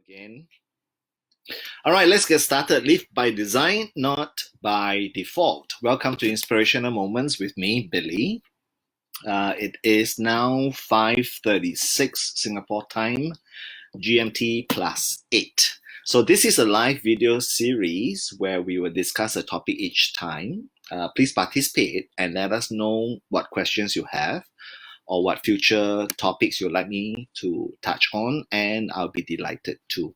again. All right, let's get started. Live by design, not by default. Welcome to Inspirational Moments with me, Billy. It is now 5:36 Singapore time, GMT +8. So this is a live video series where we will discuss a topic each time. Please participate and let us know what questions you have or what future topics you'd like me to touch on, and I'll be delighted to.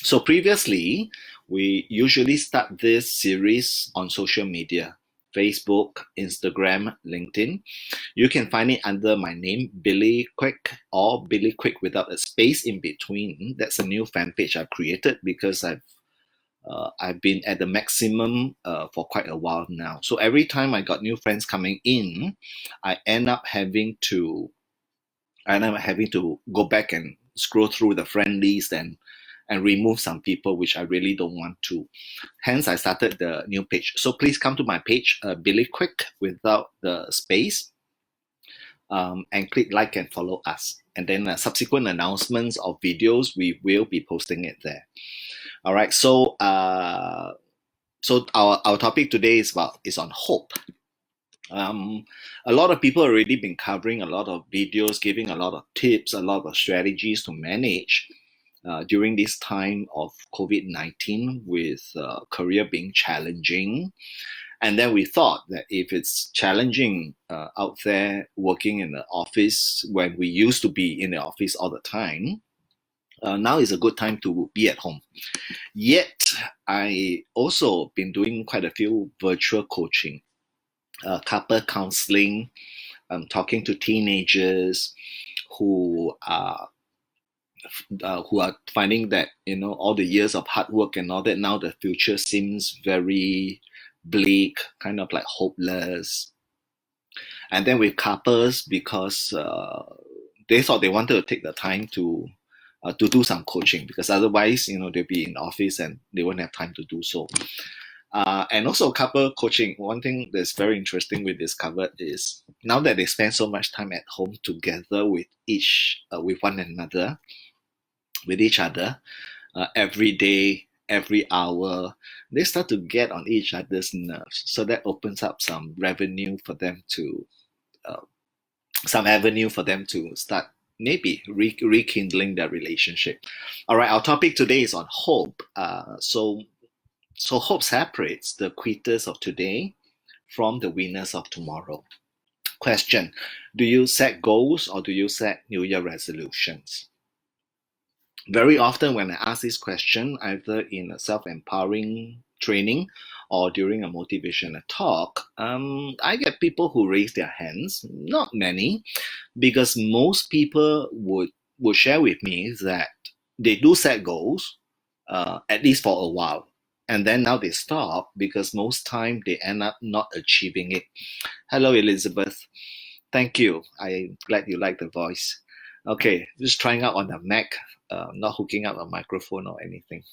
So previously, we usually start this series on social media, Facebook, Instagram, LinkedIn. You can find it under my name, Billy Kueek, or Billy Kueek without a space in between. That's a new fan page I've created because I've been at the maximum for quite a while now. So every time I got new friends coming in, I end up having to go back and scroll through the friend list and remove some people which I really don't want to. Hence, I started the new page. So please come to my page, Billy Kueek without the space, and click like and follow us. And then subsequent announcements of videos, we will be posting it there. All right. So our topic today is on hope. A lot of people already been covering a lot of videos, giving a lot of tips, a lot of strategies to manage during this time of COVID-19 with career being challenging. And then we thought that if it's challenging out there working in the office when we used to be in the office all the time, now is a good time to be at home. Yet, I also been doing quite a few virtual coaching, couple counseling, talking to teenagers who are finding that all the years of hard work and all that, now the future seems very bleak, kind of like hopeless. And then with couples, because they thought they wanted to take the time to do some coaching, because otherwise they'll be in office and they won't have time to do so. And also couple coaching, one thing that's very interesting we discovered is now that they spend so much time at home together with each other, every day, every hour, they start to get on each other's nerves. So that opens up some avenue for them to start maybe rekindling their relationship. All right, our topic today is on hope. So hope separates the quitters of today from the winners of tomorrow. Question: do you set goals or do you set New Year resolutions? Very often when I ask this question, either in a self-empowering training or during a motivational talk, I get people who raise their hands. Not many, because most people would share with me that they do set goals, at least for a while. And then now they stop because most time they end up not achieving it. Hello, Elizabeth. Thank you. I'm glad you like the voice. Okay, just trying out on the Mac, not hooking up a microphone or anything.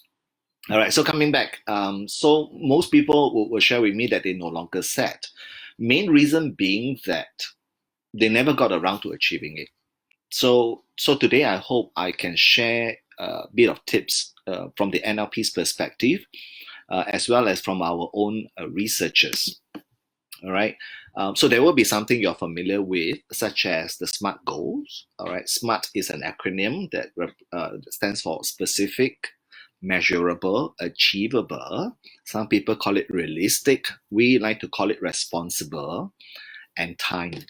All right, so coming back. So most people will share with me that they no longer set. Main reason being that they never got around to achieving it. So today I hope I can share a bit of tips from the NLP's perspective, as well as from our own researchers. All right. So there will be something you're familiar with, such as the SMART goals. All right. SMART is an acronym that stands for specific, measurable, achievable. Some people call it realistic. We like to call it responsible and timed.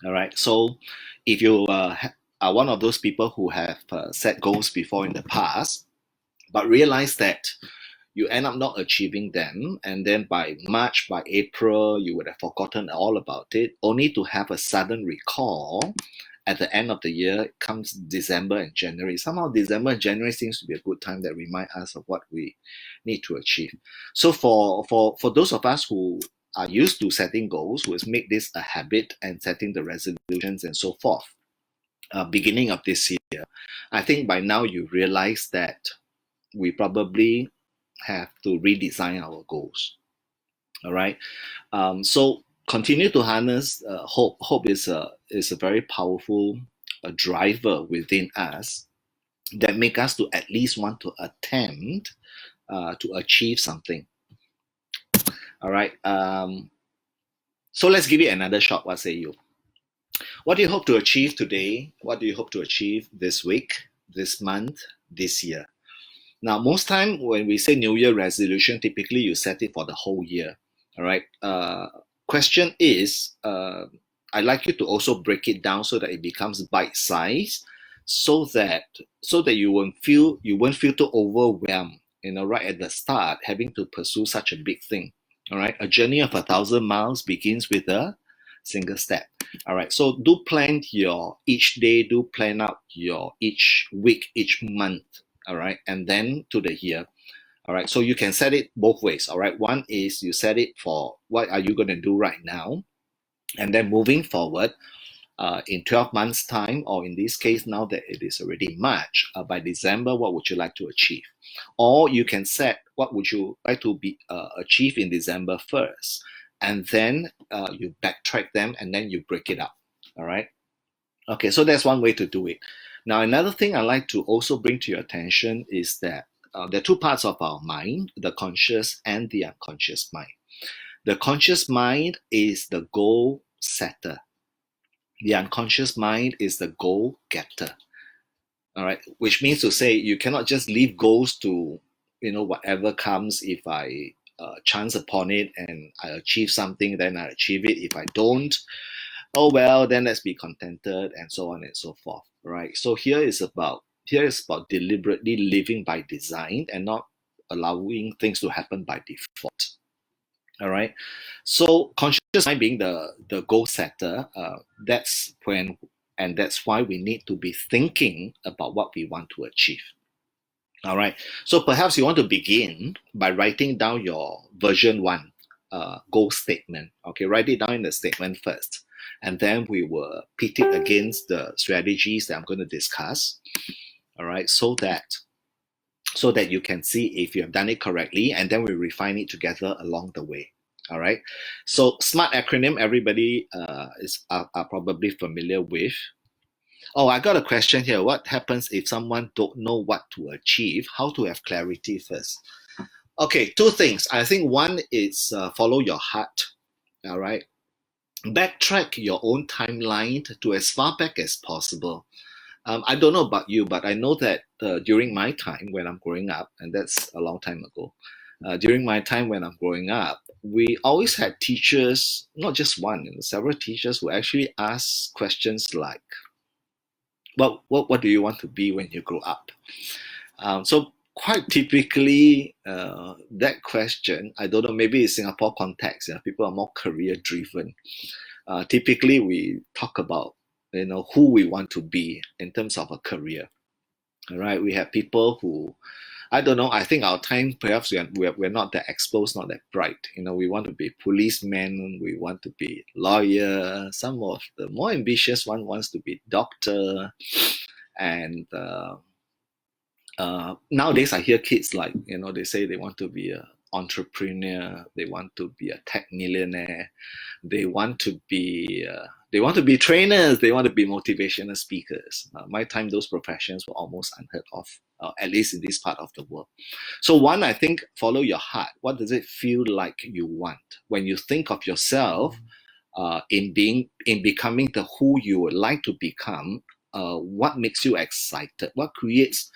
All right. So if you are one of those people who have set goals before in the past, but realize that you end up not achieving them, and then by March, by April, you would have forgotten all about it, only to have a sudden recall at the end of the year. It comes December and January. Somehow December and January seems to be a good time that remind us of what we need to achieve. So for those of us who are used to setting goals, who has made this a habit and setting the resolutions and so forth, beginning of this year, I think by now you realize that we probably have to redesign our goals. All right. So continue to harness hope. Hope is a very powerful driver within us that make us to at least want to attempt to achieve something. All right. So let's give it another shot. What say you? What do you hope to achieve today? What do you hope to achieve this week, this month, this year? Now, most time when we say New Year resolution, typically you set it for the whole year. All right. Question is, I'd like you to also break it down so that it becomes bite-sized, so that you won't feel too overwhelmed. Right at the start, having to pursue such a big thing. All right. A journey of 1,000 miles begins with a single step. All right. So do plan your each day. Do plan out your each week, each month. All right, and then to the year. All right, so you can set it both ways. All right, one is you set it for what are you going to do right now, and then moving forward in 12 months time, or in this case now that it is already March, by December, what would you like to achieve? Or you can set what would you like to be achieve in December first, and then you backtrack them and then you break it up. All right. Okay, so that's one way to do it. Now, another thing I like to also bring to your attention is that there are two parts of our mind, the conscious and the unconscious mind. The conscious mind is the goal setter. The unconscious mind is the goal getter. All right, which means to say you cannot just leave goals to, whatever comes. If I chance upon it and I achieve something, then I achieve it. If I don't, oh well, then let's be contented, and so on and so forth. Right. So here is about deliberately living by design and not allowing things to happen by default. All right. So conscious mind being the goal setter, that's why we need to be thinking about what we want to achieve. All right. So perhaps you want to begin by writing down your version 1 goal statement. Okay, write it down in the statement first, and then we will pit it against the strategies that I'm going to discuss. All right, so that you can see if you have done it correctly, and then we refine it together along the way. All right. So SMART acronym, everybody are probably familiar with. Oh, I got a question here. What happens if someone don't know what to achieve? How to have clarity first? Okay, two things. I think one is follow your heart. All right. Backtrack your own timeline to as far back as possible. I don't know about you, but I know that during my time when I'm growing up, and that's a long time ago, during my time when I'm growing up, we always had teachers, not just one, several teachers who actually ask questions like, what do you want to be when you grow up? So quite typically, that question, I don't know, maybe in Singapore context, people are more career driven. Typically, we talk about who we want to be in terms of a career. All right, we have people who, I don't know, I think our time perhaps we're not that exposed, not that bright. We want to be policemen, we want to be lawyer. Some of the more ambitious one wants to be doctor, and nowadays I hear kids like, they say they want to be an entrepreneur, they want to be a tech millionaire, they want to be trainers, they want to be motivational speakers. My time, those professions were almost unheard of, at least in this part of the world. So one, I think, follow your heart. What does it feel like you want? When you think of yourself in becoming the who you would like to become, what makes you excited? What creates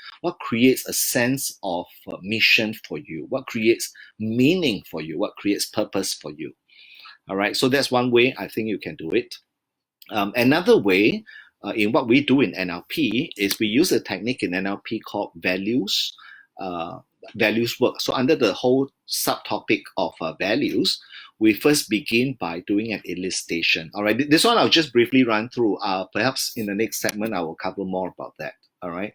a sense of mission for you? What creates meaning for you? What creates purpose for you? All right, so that's one way I think you can do it. Another way in what we do in NLP is we use a technique in NLP called values work. So under the whole subtopic of values, we first begin by doing an illustration. All right, this one I'll just briefly run through. Perhaps in the next segment I will cover more about that. All right,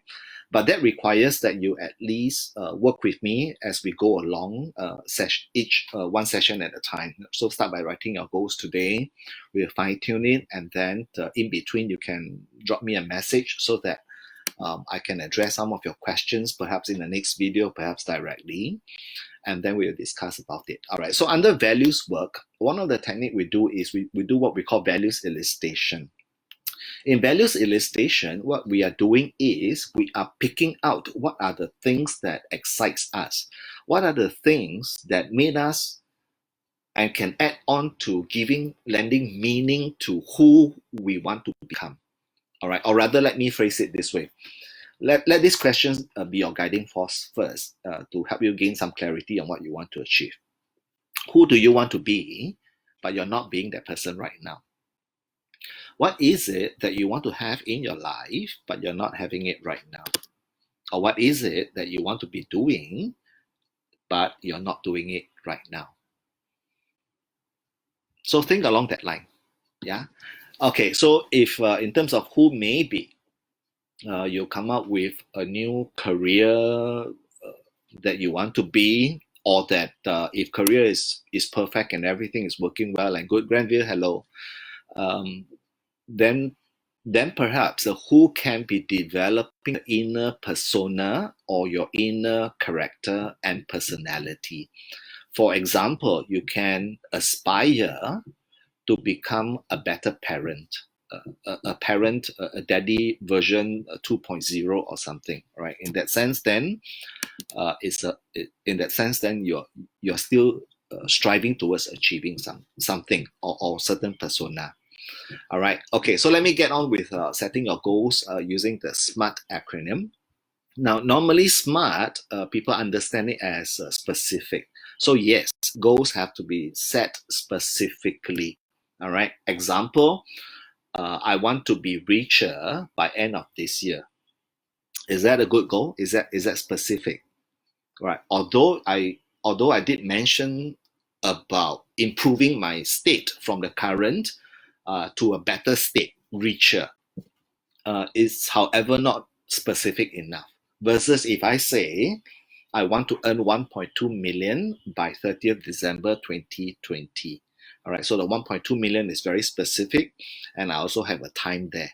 but that requires that you at least work with me as we go along, one session at a time. So start by writing your goals today. We'll fine tune it, and then in between you can drop me a message so that I can address some of your questions, perhaps in the next video, perhaps directly, and then we'll discuss about it. All right, so under values work, one of the technique we do is we do what we call values illustration. In values elicitation, what we are doing is we are picking out what are the things that excites us, what are the things that made us and can add on to lending meaning to who we want to become. All right, or rather, let me phrase it this way. Let these questions be your guiding force first to help you gain some clarity on what you want to achieve. Who do you want to be, but you're not being that person right now? What is it that you want to have in your life, but you're not having it right now? Or what is it that you want to be doing, but you're not doing it right now? So think along that line. Yeah. Okay. So if in terms of who may be, you come up with a new career that you want to be, or that if career is perfect and everything is working well and good, Granville, hello. Then perhaps who can be developing the inner persona or your inner character and personality. For example, you can aspire to become a better parent, a parent, a daddy version 2.0 or something, right? In that sense, then you're still striving towards achieving something or certain persona. All right. Okay. So let me get on with setting your goals using the SMART acronym. Now, normally SMART, people understand it as specific. So yes, goals have to be set specifically. All right. Example, I want to be richer by end of this year. Is that a good goal? Is that specific? Right. Although I did mention about improving my state from the current to a better state, richer, is however not specific enough. Versus if I say I want to earn 1.2 million by 30th December 2020. All right, so the 1.2 million is very specific, and I also have a time there.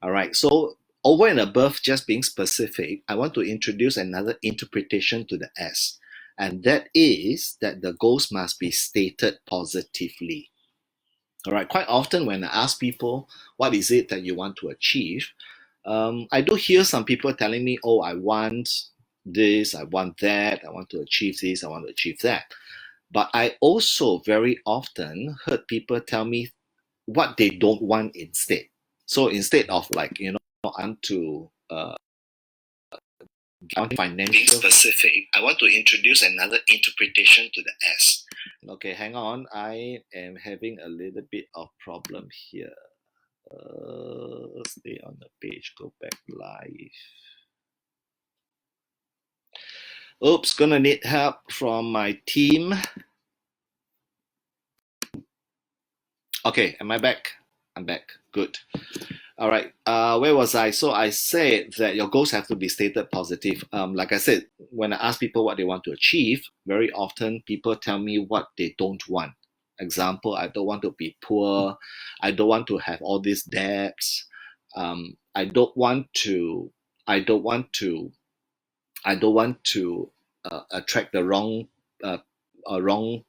All right, so over and above just being specific, I want to introduce another interpretation to the S, and that is that the goals must be stated positively. All right, quite often when I ask people, what is it that you want to achieve? I do hear some people telling me, oh, I want this, I want that, I want to achieve this, I want to achieve that. But I also very often heard people tell me what they don't want instead. So instead of like, I want to financial. Being specific, I want to introduce another interpretation to the S. Okay, hang on. I am having a little bit of problem here. Stay on the page, go back live. Oops, gonna need help from my team. Okay, am I back? I'm back. Good. All right. Where was I? So I said that your goals have to be stated positive. Like I said, when I ask people what they want to achieve, very often people tell me what they don't want. Example, I don't want to be poor. I don't want to have all these debts. I don't want to. I don't want to. I don't want to attract the wrong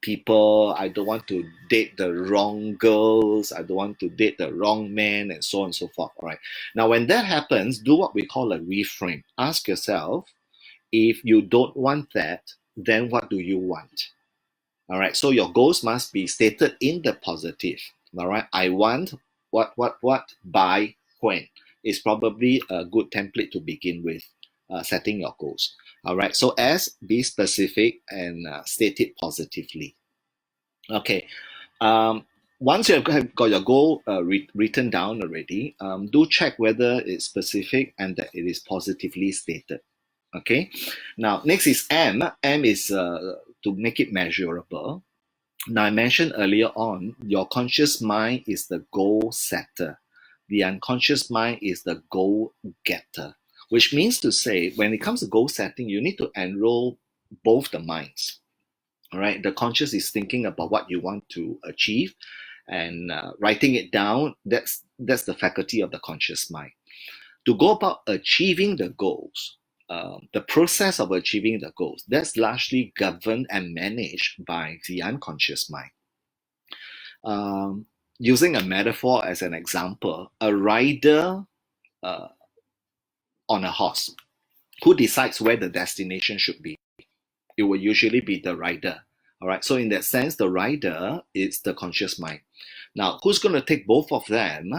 people. I don't want to date the wrong girls. I don't want to date the wrong man, and so on and so forth. All right. Now, when that happens, do what we call a reframe. Ask yourself, if you don't want that, then what do you want? All right. So your goals must be stated in the positive. All right. I want what by when is probably a good template to begin with setting your goals. All right. So as be specific and state it positively. Okay. Once you have got your goal written down already, do check whether it's specific and that it is positively stated. Okay. Now, next is M. M is to make it measurable. Now, I mentioned earlier on, your conscious mind is the goal setter. The unconscious mind is the goal getter, which means to say, when it comes to goal setting, you need to enroll both the minds. All right. The conscious is thinking about what you want to achieve, and writing it down. That's the faculty of the conscious mind. To go about achieving the goals, the process of achieving the goals, that's largely governed and managed by the unconscious mind. using a metaphor as an example, a rider uh, on a horse, who decides where the destination should be? It will usually be the rider. All right. So in that sense, the rider is the conscious mind. Now, who's going to take both of them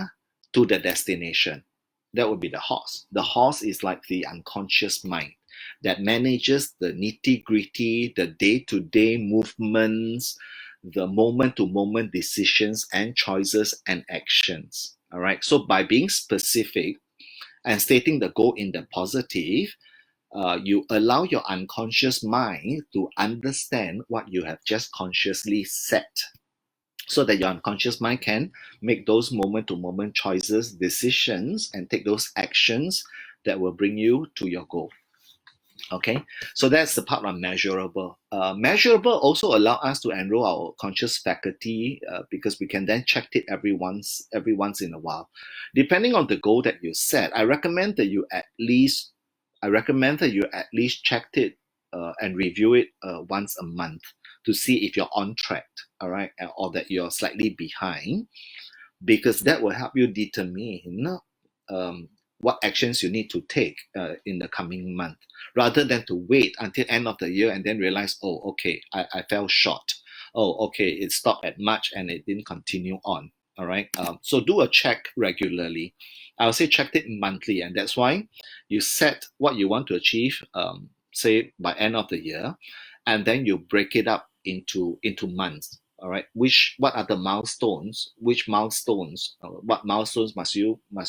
to the destination? That would be the horse. The horse is like the unconscious mind that manages the nitty-gritty, the day-to-day movements, the moment-to-moment decisions and choices and actions. All right. So by being specific and stating the goal in the positive, you allow your unconscious mind to understand what you have just consciously set, so that your unconscious mind can make those moment to moment choices, decisions, and take those actions that will bring you to your goal. Okay, so that's the part on measurable. Measurable also allow us to enroll our conscious faculty, because we can then check it every once in a while, depending on the goal that you set. I recommend that you at least check it and review it once a month to see if you're on track, all right, or that you're slightly behind, because that will help you determine what actions you need to take in the coming month, rather than to wait until end of the year and then realize, oh, okay, I fell short. Oh, okay, it stopped at March and it didn't continue on. All right. So do a check regularly. I would say check it monthly, and that's why you set what you want to achieve, say by end of the year, and then you break it up into months. All right. What are the milestones? What milestones must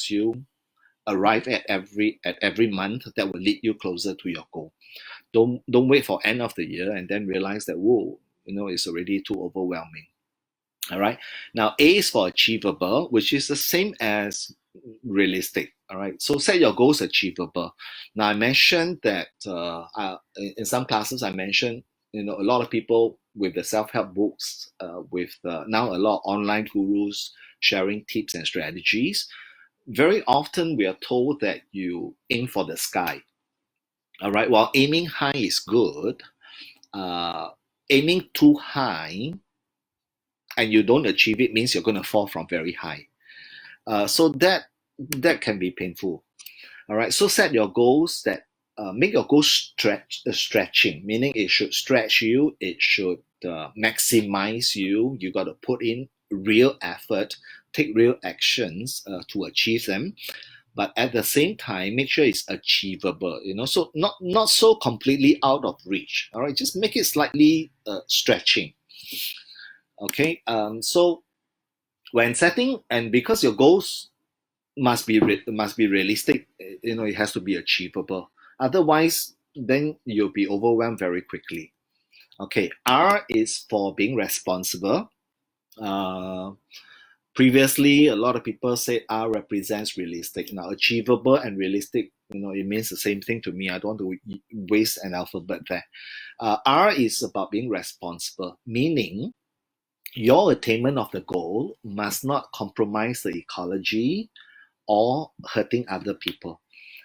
you arrive at every month that will lead you closer to your goal? Don't wait for end of the year and then realize that, whoa, it's already too overwhelming. All right. Now, A is for achievable, which is the same as realistic. All right. So set your goals achievable. Now, I mentioned that in some classes, I mentioned, a lot of people with the self-help books, with now a lot of online gurus sharing tips and strategies. Very often, we are told that you aim for the sky. All right. While aiming high is good, aiming too high and you don't achieve it means you're going to fall from very high. So that can be painful. All right. So set your goals that make your goals stretching, meaning it should stretch you. It should maximize you. You got to put in real effort, take real actions to achieve them. But at the same time, make sure it's achievable. So not so completely out of reach. All right. Just make it slightly stretching. Okay. So when setting, and because your goals must be realistic, it has to be achievable. Otherwise, then you'll be overwhelmed very quickly. Okay, R is for being responsible. Previously, a lot of people say R represents realistic. Now, achievable and realistic, it means the same thing to me. I don't want to waste an alphabet there. R is about being responsible, meaning your attainment of the goal must not compromise the ecology or hurting other people.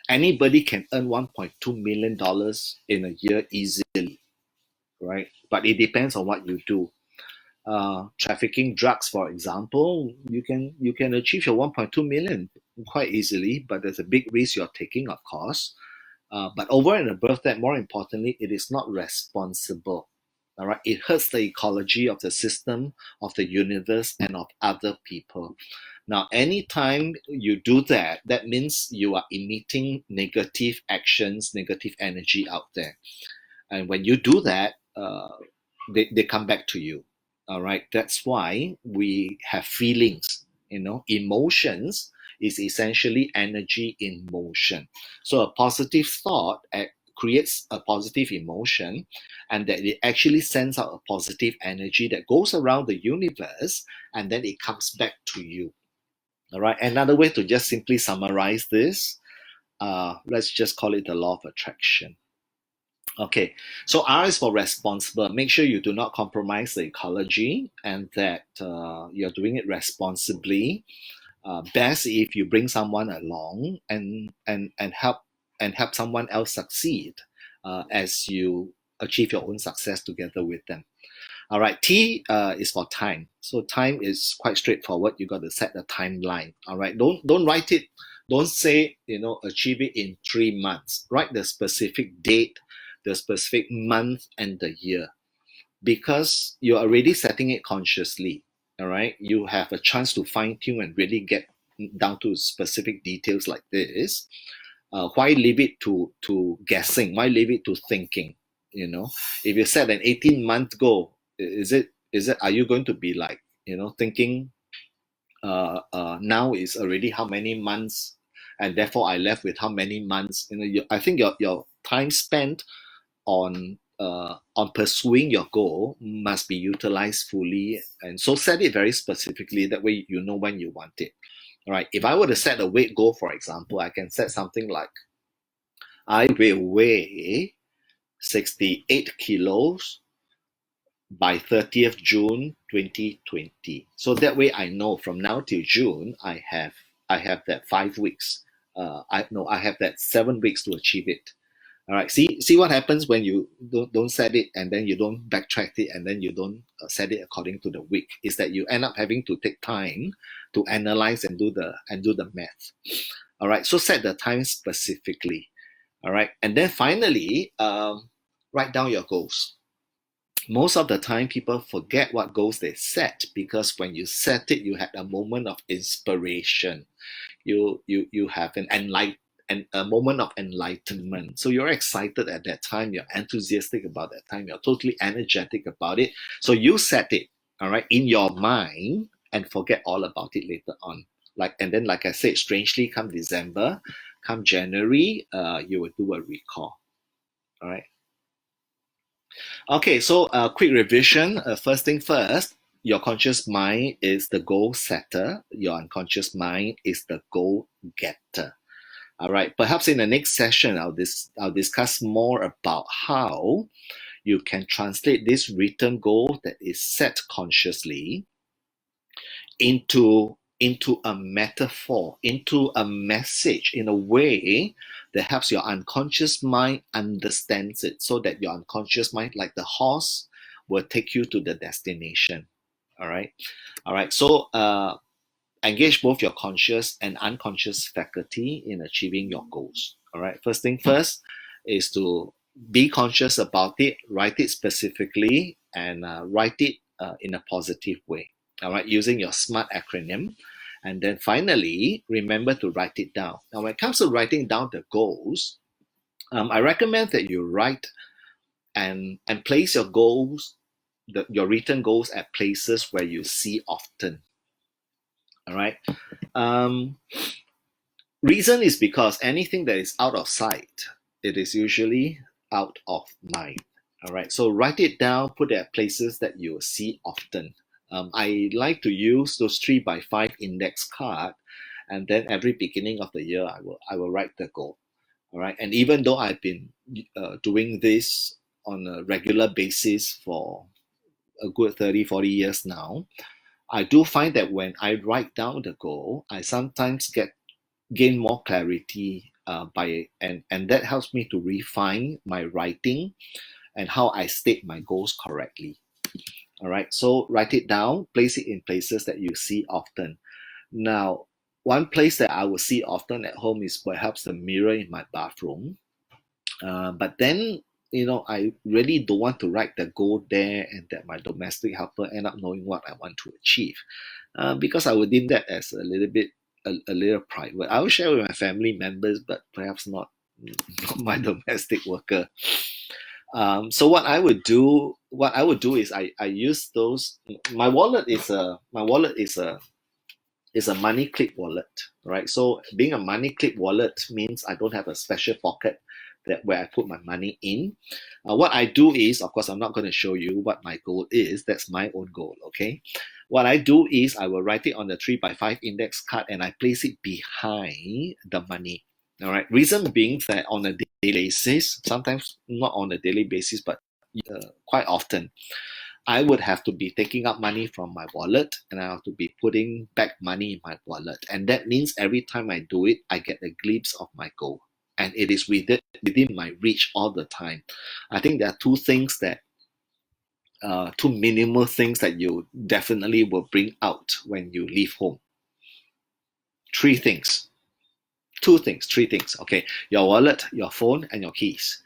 Anybody can earn $1.2 million in a year easily, right? But it depends on what you do. Trafficking drugs, for example, you can achieve your 1.2 million quite easily, but there's a big risk you're taking, of course. But over and above that, more importantly, it is not responsible. All right, it hurts the ecology of the system, of the universe, and of other people. Now, anytime you do that, that means you are emitting negative actions, negative energy out there. And when you do that, they come back to you. All right, that's why we have feelings. Emotions is essentially energy in motion. So a positive thought creates a positive emotion, and that it actually sends out a positive energy that goes around the universe, and then it comes back to you. All right. Another way to just simply summarize this, let's just call it the law of attraction. Okay, so R is for responsible. Make sure you do not compromise the ecology, and that you're doing it responsibly. Best if you bring someone along and help someone else succeed as you achieve your own success together with them. All right, T is for time. So time is quite straightforward. You got to set a timeline. All right, don't write it. Don't say achieve it in 3 months. Write the specific date, the specific month, and the year, because you're already setting it consciously. All right, you have a chance to fine tune and really get down to specific details like this. Why leave it to guessing? Why leave it to thinking? If you set an 18-month goal, is it are you going to be like thinking now is already how many months, and therefore I left with how many months? I think your time spent on pursuing your goal must be utilized fully, and so set it very specifically. That way you know when you want it. All right. If I were to set a weight goal, for example, I can set something like I will weigh 68 kilos by 30th June 2020. So that way I know from now till June I have that 5 weeks. I have that 7 weeks to achieve it. All right. See what happens when you don't set it, and then you don't backtrack it, and then you don't set it according to the week. Is that you end up having to take time to analyze and do the math. All right. So set the time specifically. All right. And then finally, write down your goals. Most of the time, people forget what goals they set, because when you set it, you had a moment of inspiration. You have a moment of enlightenment. So you're excited at that time. You're enthusiastic about that time. You're totally energetic about it. So you set it, all right, in your mind, and forget all about it later on. And then, like I said, strangely, come December, come January, you will do a recall. All right. Okay, so quick revision. First thing first, your conscious mind is the goal setter. Your unconscious mind is the goal getter. All right. Perhaps in the next session, I'll discuss more about how you can translate this written goal that is set consciously into a metaphor, into a message, in a way that helps your unconscious mind understands it, so that your unconscious mind, like the horse, will take you to the destination. All right. So engage both your conscious and unconscious faculty in achieving your goals. All right. First thing first is to be conscious about it, write it specifically, and write it in a positive way. All right, using your SMART acronym. And then finally, remember to write it down. Now, when it comes to writing down the goals, I recommend that you write and place your goals, your written goals, at places where you see often. All right. Reason is because anything that is out of sight, it is usually out of mind. All right. So write it down, put it at places that you see often. I like to use those 3x5 index card, and then every beginning of the year, I will write the goal. All right. And even though I've been doing this on a regular basis for a good 30, 40 years now, I do find that when I write down the goal, I sometimes gain more clarity and that helps me to refine my writing and how I state my goals correctly. All right, so write it down, place it in places that you see often. Now, one place that I will see often at home is perhaps the mirror in my bathroom. But then, I really don't want to write the goal there, and that my domestic helper end up knowing what I want to achieve, because I would deem that as a little private. I will share with my family members, but perhaps not my domestic worker. So what I would do is I use those. My wallet is a money clip wallet, right? So being a money clip wallet means I don't have a special pocket where I put my money in. What I do is, of course, I'm not going to show you what my goal is. That's my own goal, okay? What I do is I will write it on the 3x5 index card, and I place it behind the money. All right. Reason being that on a daily basis, sometimes not on a daily basis, but quite often, I would have to be taking out money from my wallet, and I have to be putting back money in my wallet. And that means every time I do it, I get a glimpse of my goal. And it is within my reach all the time. I think there are two things that two minimal things that you definitely will bring out when you leave home. Three things. Three things. Okay, your wallet, your phone, and your keys.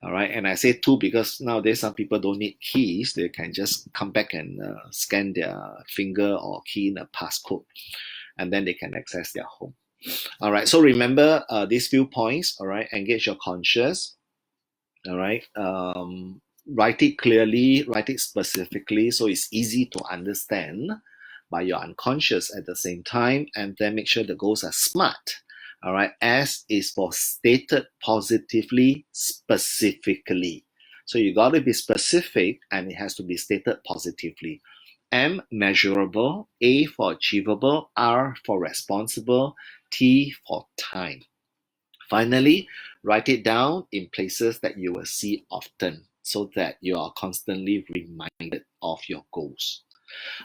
All right, and I say two because nowadays some people don't need keys. They can just come back and scan their finger or key in a passcode, and then they can access their home. All right, so remember these few points. All right, engage your conscious. All right, write it clearly, write it specifically so it's easy to understand by your unconscious at the same time, and then make sure the goals are SMART. All right, S is for stated positively, specifically. So you got to be specific and it has to be stated positively. M, measurable. A for achievable. R for responsible. T for time. Finally, write it down in places that you will see often so that you are constantly reminded of your goals.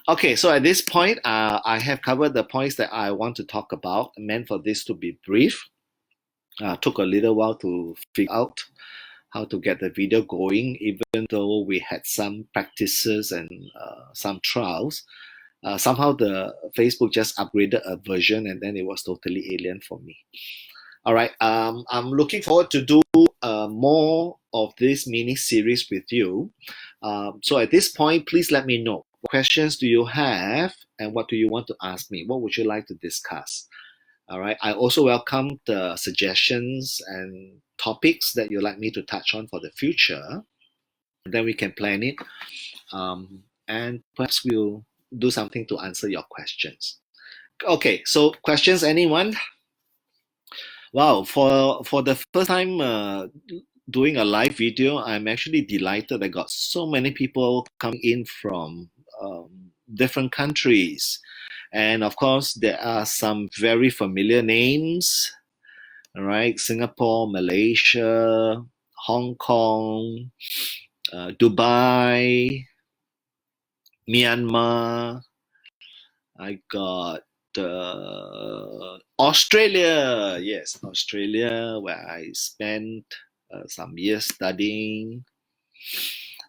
Okay, so at this point, I have covered the points that I want to talk about. I meant for this to be brief. Took a little while to figure out how to get the video going, even though we had some practices and some trials. Somehow the Facebook just upgraded a version and then it was totally alien for me. All right, I'm looking forward to do more of this mini series with you. So at this point, please let me know. What questions do you have and what do you want to ask me? What would you like to discuss? All right, I also welcome the suggestions and topics that you'd like me to touch on for the future. Then we can plan it. And perhaps we'll do something to answer your questions. Okay, so questions, anyone? Wow, for the first time doing a live video, I'm actually delighted. I got so many people coming in from different countries. And of course, there are some very familiar names, all right? Singapore, Malaysia, Hong Kong, Dubai, Myanmar. I got Australia. Yes, Australia, where I spent some years studying.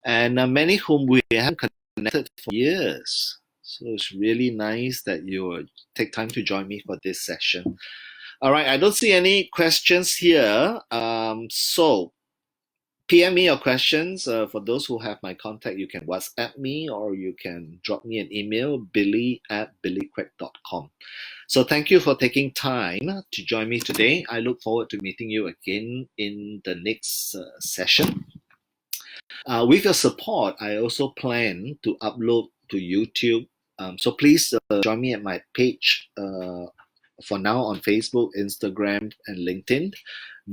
And many whom we haven't connected for years. So it's really nice that you take time to join me for this session. All right, I don't see any questions here. So PM me your questions. For those who have my contact, you can WhatsApp me or you can drop me an email, billy@billykueek.com. So thank you for taking time to join me today. I look forward to meeting you again in the next session. With your support, I also plan to upload to YouTube. So please join me at my page for now on Facebook, Instagram, and LinkedIn.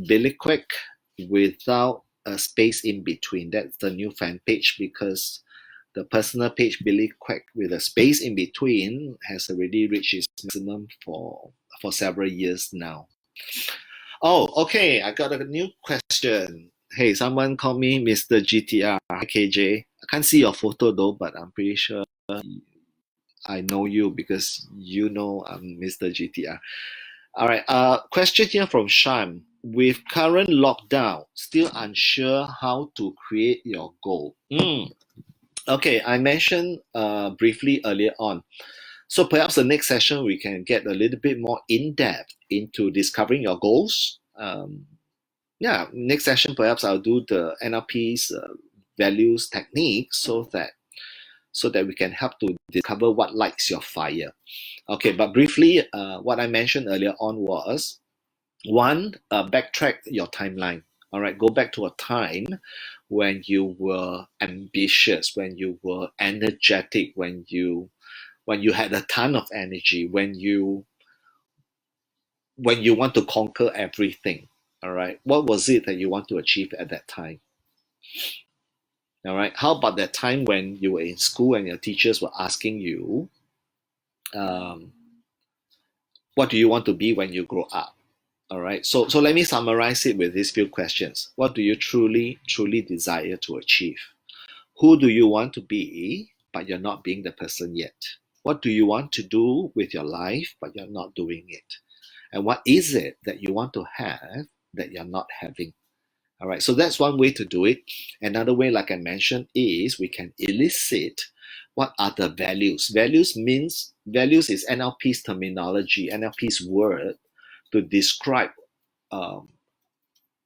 Billy Kueek without a space in between. That's the new fan page because the personal page Billy Kueek with a space in between has already reached its maximum for several years now. Oh, okay. I got a new question. Hey, someone call me Mr. GTR. Hi, KJ. I can't see your photo though, but I'm pretty sure I know you because you know I'm Mr. GTR. All right. Question here from Sham. With current lockdown, still unsure how to create your goal. Okay, I mentioned briefly earlier on. So perhaps the next session we can get a little bit more in depth into discovering your goals. Next session perhaps I'll do the NLP's values technique so that we can help to discover what lights your fire. Okay, but briefly, what I mentioned earlier on was one, backtrack your timeline. All right, go back to a time when you were ambitious, when you were energetic, when you had a ton of energy, when you want to conquer everything. All right, what was it that you want to achieve at that time? All right, how about that time when you were in school and your teachers were asking you, what do you want to be when you grow up? All right, so let me summarize it with these few questions. What do you truly desire to achieve? Who do you want to be, but you're not being the person yet? What do you want to do with your life, but you're not doing it? And what is it that you want to have that you're not having? All right, so that's one way to do it. Another way, like I mentioned, is we can elicit what are the values. Values is NLP's terminology, NLP's word to describe um,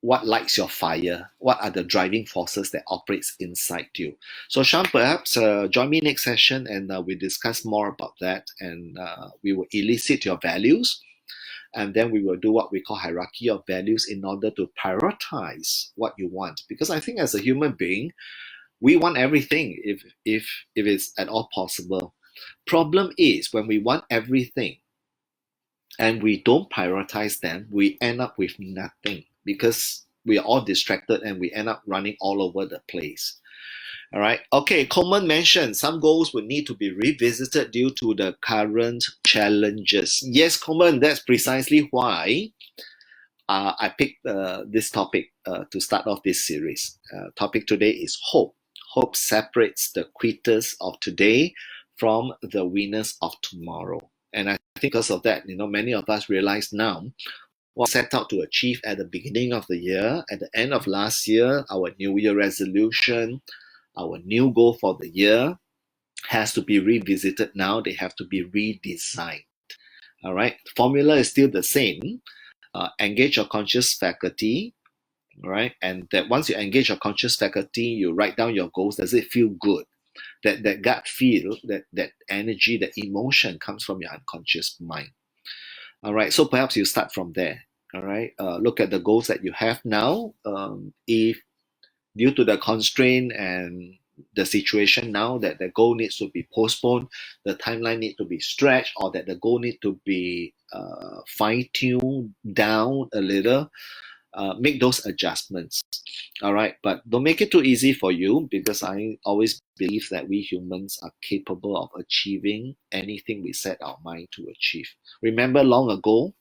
what lights your fire, what are the driving forces that operates inside you. So Sean, perhaps join me next session and we discuss more about that, and we will elicit your values, and then we will do what we call hierarchy of values in order to prioritize what you want. Because I think as a human being, we want everything if it's at all possible. Problem is when we want everything and we don't prioritize them, we end up with nothing because we are all distracted and we end up running all over the place. All right. Okay. Coleman mentioned some goals would need to be revisited due to the current challenges. Yes, Coleman, that's precisely why I picked this topic to start off this series. Topic today is hope. Hope separates the quitters of today from the winners of tomorrow. And I think because of that, many of us realize now what we set out to achieve at the beginning of the year, at the end of last year, our New Year resolution, our new goal for the year has to be revisited now. They have to be redesigned. All right. The formula is still the same. Engage your conscious faculty. All right. And that once you engage your conscious faculty, you write down your goals. Does it feel good? That gut feel, that energy, that emotion comes from your unconscious mind. All right. So perhaps you start from there. All right. Look at the goals that you have now. If due to the constraint and the situation now that the goal needs to be postponed, the timeline needs to be stretched, or that the goal needs to be fine-tuned down a little, make those adjustments. All right, but don't make it too easy for you, because I always believe that we humans are capable of achieving anything we set our mind to achieve. Remember long ago,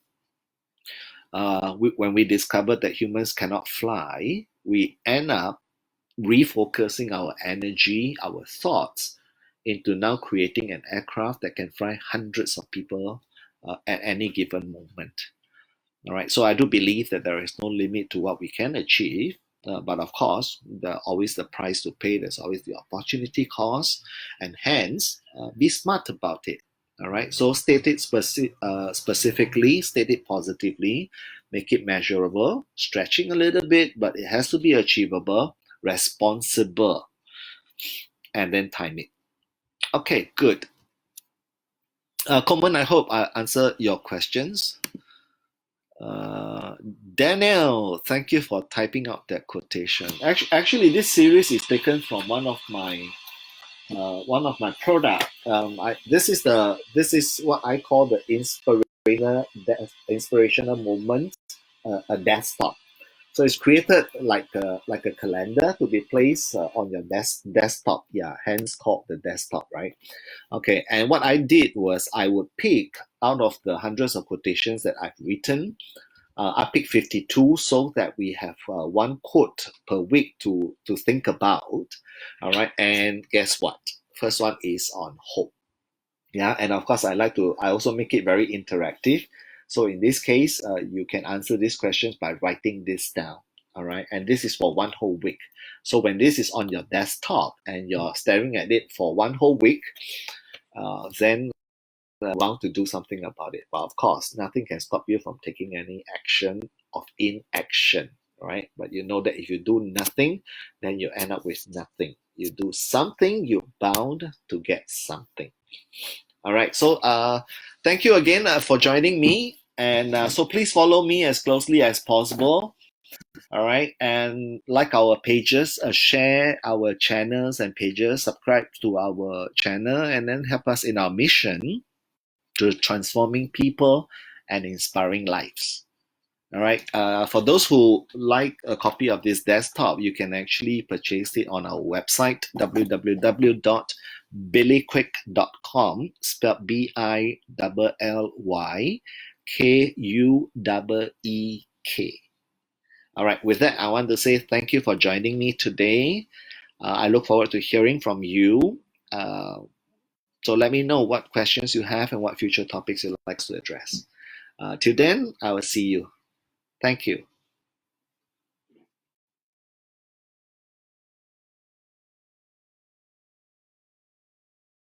when we discovered that humans cannot fly, we end up refocusing our energy, our thoughts into now creating an aircraft that can fly hundreds of people at any given moment. All right, so I do believe that there is no limit to what we can achieve, but of course, there's always the price to pay. There's always the opportunity cost, and hence, be smart about it. All right, so state it specifically, state it positively, make it measurable, stretching a little bit, but it has to be achievable, responsible, and then time it. Okay, good. Common, I hope I answered your questions. Daniel, thank you for typing out that quotation. Actually, this series is taken from one of my product. This is what I call the inspirational moment, a desktop. So it's created like a calendar to be placed on your desktop. Yeah, hence called the desktop, right? Okay, and what I did was I would pick out of the hundreds of quotations that I've written. I picked 52 so that we have one quote per week to think about. All right, and guess what? First one is on hope. Yeah, and of course I also make it very interactive. So in this case, you can answer these questions by writing this down. All right, and this is for one whole week. So when this is on your desktop and you're staring at it for one whole week, then bound to do something about it. But of course, nothing can stop you from taking any action of inaction, right? But you know that if you do nothing, then you end up with nothing. You do something, you're bound to get something. All right. So thank you again for joining me. And so please follow me as closely as possible. All right. And like our pages, share our channels and pages, subscribe to our channel, and then help us in our mission to transforming people and inspiring lives. All right. For those who like a copy of this desktop, you can actually purchase it on our website, www.billykueek.com, spelled BILLYKUEEK. All right. With that, I want to say thank you for joining me today. I look forward to hearing from you. So let me know what questions you have and what future topics you'd like to address. Till then, I will see you. Thank you.